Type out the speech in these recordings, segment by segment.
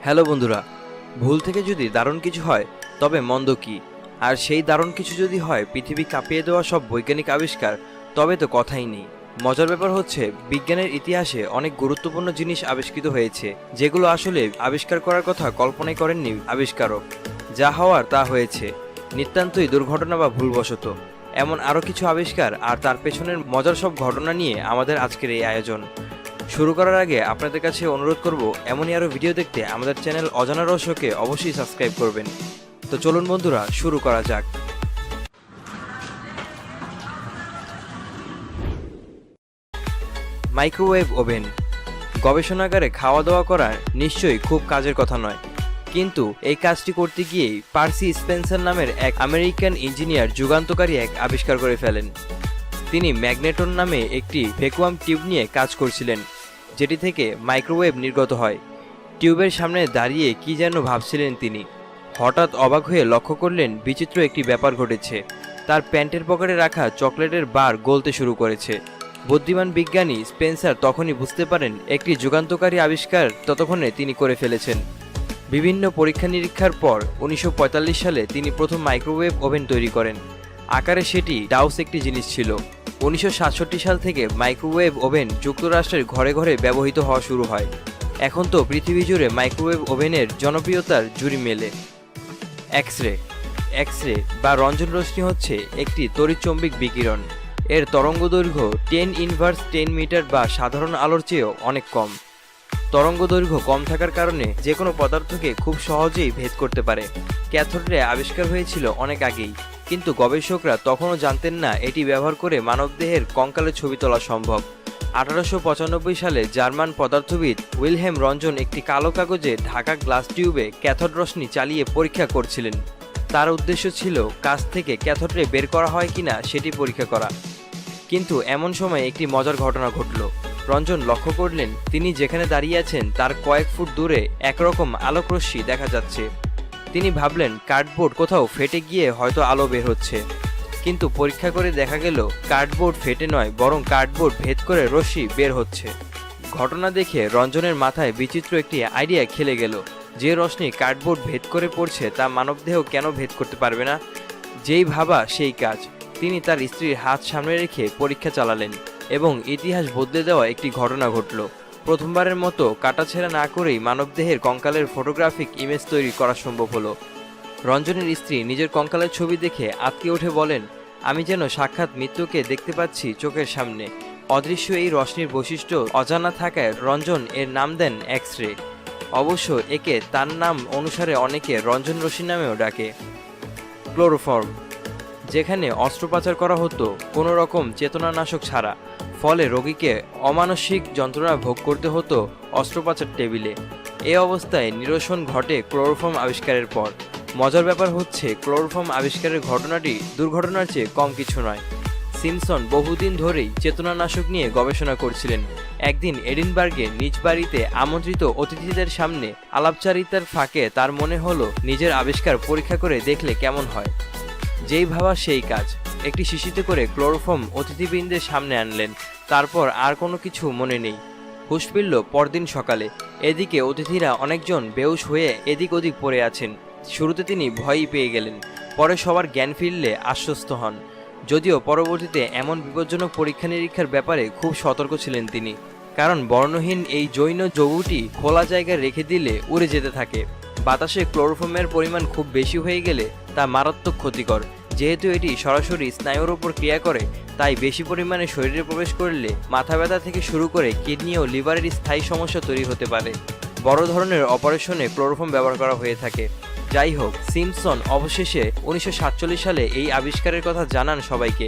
Hello বন্ধুরা, ভুল থেকে যদি দারুণ কিছু হয় তবে মন্দ কি? আর সেই দারুণ কিছু যদি হয় পৃথিবী কাঁপিয়ে দেওয়া সব বৈজ্ঞানিক আবিষ্কার, তবে তো কথাই নেই। মজার ব্যাপার হচ্ছে বিজ্ঞানের ইতিহাসে অনেক গুরুত্বপূর্ণ জিনিস আবিষ্কৃত হয়েছে, যেগুলো আসলে আবিষ্কার করার কথা কল্পনাই করেননি আবিষ্কারক। যা হওয়ার তা হয়েছে, নিতান্তই দুর্ঘটনা বা ভুলবশত। এমন আরও কিছু আবিষ্কার আর তার পেছনের মজার সব ঘটনা নিয়ে আমাদের আজকের এই আয়োজন। শুরু করার আগে আপনাদের কাছে অনুরোধ করব, এমনই আরও ভিডিও দেখতে আমাদের চ্যানেল অজানা রহস্যকে অবশ্যই সাবস্ক্রাইব করবেন। তো চলুন বন্ধুরা, শুরু করা যাক। Microwave oven. গবেষণাগারে খাওয়া দাওয়া করা নিশ্চয়ই খুব কাজের কথা নয়, কিন্তু এই কাজটি করতে গিয়েই পার্সি স্পেন্সার নামের এক আমেরিকান ইঞ্জিনিয়ার যুগান্তকারী এক আবিষ্কার করে ফেলেন। তিনি ম্যাগনেটন নামে একটি ভ্যাকুয়াম টিউব নিয়ে কাজ করছিলেন, যেটি থেকে মাইক্রোওয়েভ নির্গত হয়। টিউবের সামনে দাঁড়িয়ে কি যেন ভাবছিলেন তিনি। হঠাৎ অবাক হয়ে লক্ষ্য করলেন বিচিত্র একটি ব্যাপার ঘটেছে। তার প্যান্টের পকেটে রাখা চকলেটের বার গলতে শুরু করেছে। বুদ্ধিমান বিজ্ঞানী স্পেন্সার তখনই বুঝতে পারেন একটি যুগান্তকারী আবিষ্কার ততক্ষণে তিনি করে ফেলেছেন। বিভিন্ন পরীক্ষা নিরীক্ষার পর 1945 সালে তিনি প্রথম মাইক্রোওয়েভ ওভেন তৈরি করেন। আকারে সেটি ডাউস একটি জিনিস ছিল। 1967 সাল থেকে মাইক্রোওয়েভ ওভেন যুক্তরাষ্ট্রের ঘরে ঘরে ব্যবহৃত হওয়া শুরু হয়। এখন তো পৃথিবী জুড়ে মাইক্রোওয়েভ ওভেনের জনপ্রিয়তার জুড়ি মেলে। এক্স রে বা রঞ্জন রশ্মি হচ্ছে একটি তড়িৎচৌম্বক বিকিরণ। এর তরঙ্গদৈর্ঘ্য 10⁻10 মিটার বা সাধারণ আলোর চেয়েও অনেক কম। তরঙ্গদৈর্ঘ্য কম থাকার কারণে যে কোনো পদার্থকে খুব সহজেই ভেদ করতে পারে। ক্যাথোড রে আবিষ্কার হয়েছিল অনেক আগেই, কিন্তু গবেষকরা তখনও জানতেন না এটি ব্যবহার করে মানবদেহের কঙ্কালের ছবি তোলা সম্ভব। 1895 সালে জার্মান পদার্থবিদ উইলহেম রঞ্জন একটি কালো কাগজে ঢাকা গ্লাস টিউবে ক্যাথোড রশ্মি চালিয়ে পরীক্ষা করছিলেন। তার উদ্দেশ্য ছিল কাছ থেকে ক্যাথোড রে বের করা হয় কিনা সেটি পরীক্ষা করা। কিন্তু এমন সময় একটি মজার ঘটনা ঘটল। রঞ্জন লক্ষ্য করলেন তিনি যেখানে দাঁড়িয়ে আছেন তার কয়েক ফুট দূরে একরকম আলোকরশ্মি দেখা যাচ্ছে। তিনি ভাবলেন কার্ডবোর্ড কোথাও ফেটে গিয়ে হয়তো আলো বের হচ্ছে, কিন্তু পরীক্ষা করে দেখা গেল কার্ডবোর্ড ফেটে নয়, বরং কার্ডবোর্ড ভেদ করে রশ্মি বের হচ্ছে। ঘটনা দেখে রঞ্জনের মাথায় বিচিত্র একটি আইডিয়া খেলে গেল। যে রশ্মি কার্ডবোর্ড ভেদ করে পড়ছে তা মানবদেহ কেন ভেদ করতে পারবে না? যেই ভাবা সেই কাজ। তিনি তার স্ত্রীর হাত সামনে রেখে পরীক্ষা চালালেন এবং ইতিহাস বদলে দেওয়া একটি ঘটনা ঘটল। প্রথমবারের মতো কাটাছেঁড়া না করেই মানবদেহের কঙ্কালের ফটোগ্রাফিক ইমেজ তৈরি করা সম্ভব হলো। রঞ্জনের স্ত্রী নিজের কঙ্কালের ছবি দেখে আঁতকে উঠে বলেন, আমি যেন সাক্ষাৎ মৃত্যুকে দেখতে পাচ্ছি চোখের সামনে। অদৃশ্য এই রশ্মির বৈশিষ্ট্য অজানা থাকায় রঞ্জন এর নাম দেন এক্স-রে। অবশ্য একে তার নাম অনুসারে অনেকে রঞ্জন রশ্মি নামেও ডাকে। ক্লোরোফর্ম। যেখানে অস্ত্রোপচার করা হতো কোনো রকম চেতনানাশক ছাড়া, ফলে রোগীকে অমানসিক যন্ত্রণা ভোগ করতে হতো অস্ত্রোপচার টেবিলে। এ অবস্থায় নিরসন ঘটে ক্লোরোফর্ম আবিষ্কারের পর। মজার ব্যাপার হচ্ছে ক্লোরোফর্ম আবিষ্কারের ঘটনাটি দুর্ঘটনার চেয়ে কম কিছু নয়। সিমসন বহুদিন ধরেই চেতনানাশক নিয়ে গবেষণা করছিলেন। একদিন এডিনবার্গে নিজ বাড়িতে আমন্ত্রিত অতিথিদের সামনে আলাপচারিতার ফাঁকে তার মনে হলো নিজের আবিষ্কার পরীক্ষা করে দেখলে কেমন হয়। যেই ভাবা সেই কাজ। একটি শিশিতে করে ক্লোরোফর্ম অতিথিবৃন্দের সামনে আনলেন। তারপর আর কোনো কিছু মনে নেই। হুঁশ ফিরল পরদিন সকালে। এদিকে অতিথিরা অনেকজন বেহুশ হয়ে এদিক ওদিক পড়ে আছেন। শুরুতে তিনি ভয়ই পেয়ে গেলেন, পরে সবার জ্ঞান ফিরলে আশ্বস্ত হন। যদিও পরবর্তীতে এমন বিপজ্জনক পরীক্ষা নিরীক্ষার ব্যাপারে খুব সতর্ক ছিলেন তিনি, কারণ বর্ণহীন এই জৈন যৌগটি খোলা জায়গায় রেখে দিলে উড়ে যেতে থাকে। বাতাসে ক্লোরোফর্মের পরিমাণ খুব বেশি হয়ে গেলে তা মারাত্মক ক্ষতিকর। যেহেতু এটি সরাসরি স্নায়ুর ওপর ক্রিয়া করে, তাই বেশি পরিমাণে শরীরে প্রবেশ করলে মাথা ব্যথা থেকে শুরু করে কিডনি ও লিভারের স্থায়ী সমস্যা তৈরি হতে পারে। বড় ধরনের অপারেশনে ক্লোরোফর্ম ব্যবহার করা হয়ে থাকে। যাই হোক, সিমসন অবশেষে 1947 সালে এই আবিষ্কারের কথা জানান সবাইকে,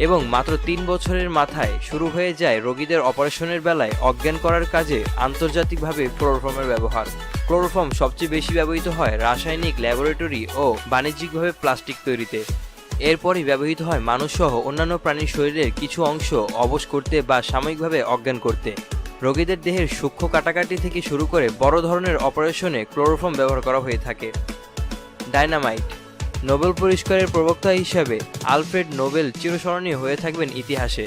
এবং মাত্র 3 বছরের মাথায় শুরু হয়ে যায় রোগীদের অপারেশনের বেলায় অজ্ঞান করার কাজে আন্তর্জাতিকভাবে ক্লোরোফর্মের ব্যবহার। ক্লোরোফর্ম সবচেয়ে বেশি ব্যবহৃত হয় রাসায়নিক, ল্যাবরেটরি ও বাণিজ্যিকভাবে প্লাস্টিক তৈরিতে। এরপরই ব্যবহৃত হয় মানুষসহ অন্যান্য প্রাণীর শরীরের কিছু অংশ অবশ করতে বা সাময়িকভাবে অজ্ঞান করতে। রোগীদের দেহের সূক্ষ্ম কাটাকাটি থেকে শুরু করে বড় ধরনের অপারেশনে ক্লোরোফর্ম ব্যবহার করা হয়ে থাকে। ডায়নামাইট। নোবেল পুরস্কারের প্রবক্তা হিসাবে আলফ্রেড নোবেল চিরস্মরণীয় হয়ে থাকবেন ইতিহাসে।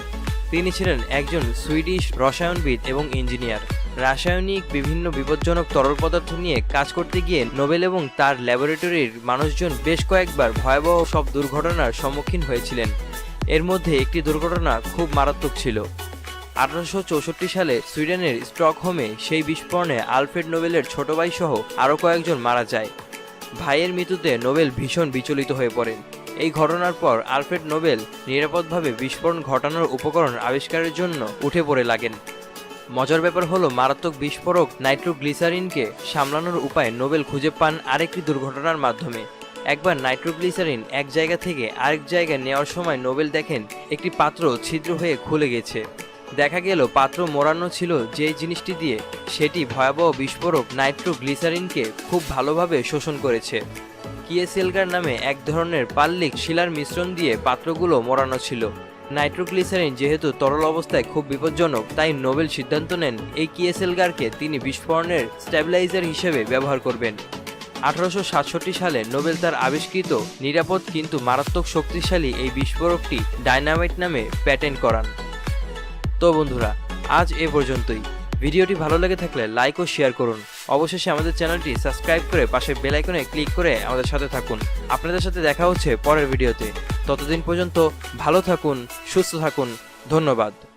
তিনি ছিলেন একজন সুইডিশ রসায়নবিদ এবং ইঞ্জিনিয়ার। রাসায়নিক বিভিন্ন বিপজ্জনক তরল পদার্থ নিয়ে কাজ করতে গিয়ে নোবেল এবং তার ল্যাবরেটরির মানুষজন বেশ কয়েকবার ভয়াবহ সব দুর্ঘটনার সম্মুখীন হয়েছিলেন। এর মধ্যে একটি দুর্ঘটনা খুব মারাত্মক ছিল। 1864 সালে সুইডেনের স্টকহোমে সেই বিস্ফোরণে আলফ্রেড নোবেলের ছোট ভাই সহ আরও কয়েকজন মারা যায়। ভাইয়ের মৃত্যুতে নোবেল ভীষণ বিচলিত হয়ে পড়েন। এই ঘটনার পর আলফ্রেড নোবেল নিরাপদভাবে বিস্ফোরণ ঘটানোর উপকরণ আবিষ্কারের জন্য উঠে পড়ে লাগেন। মজার ব্যাপার হলো, মারাত্মক বিস্ফোরক নাইট্রোগ্লিসারিনকে সামলানোর উপায় নোবেল খুঁজে পান আরেকটি দুর্ঘটনার মাধ্যমে। একবার নাইট্রোগ্লিসারিন এক জায়গা থেকে আরেক জায়গায় নেওয়ার সময় নোবেল দেখেন একটি পাত্র ছিদ্র হয়ে খুলে গেছে। দেখা গেল পাত্র মোড়ানো ছিল যে জিনিসটি দিয়ে, সেটি ভয়াবহ বিস্ফোরক নাইট্রোগ্লিসারিনকে খুব ভালোভাবে শোষণ করেছে। কিয়েসেলগার নামে এক ধরনের পাললিক শিলার মিশ্রণ দিয়ে পাত্রগুলো মোড়ানো ছিল। নাইট্রোগ্লিসারিন যেহেতু তরল অবস্থায় খুব বিপজ্জনক, তাই নোবেল সিদ্ধান্ত নেন এই কিয়েসেলগারকে তিনি বিস্ফোরণের স্ট্যাবিলাইজার হিসেবে ব্যবহার করবেন। 1867 সালে নোবেল তার আবিষ্কৃত নিরাপদ কিন্তু মারাত্মক শক্তিশালী এই বিস্ফোরকটি ডায়নামাইট নামে প্যাটেন্ট করান। তো বন্ধুরা, আজ এ পর্যন্তই। ভিডিওটি ভালো লেগে থাকলে লাইক ও শেয়ার করুন। অবশেষে আমাদের চ্যানেলটি সাবস্ক্রাইব করে পাশের বেল আইকনে ক্লিক করে আমাদের সাথে থাকুন। আপনাদের সাথে দেখা হচ্ছে পরের ভিডিওতে। ততদিন পর্যন্ত ভালো থাকুন, সুস্থ থাকুন। ধন্যবাদ।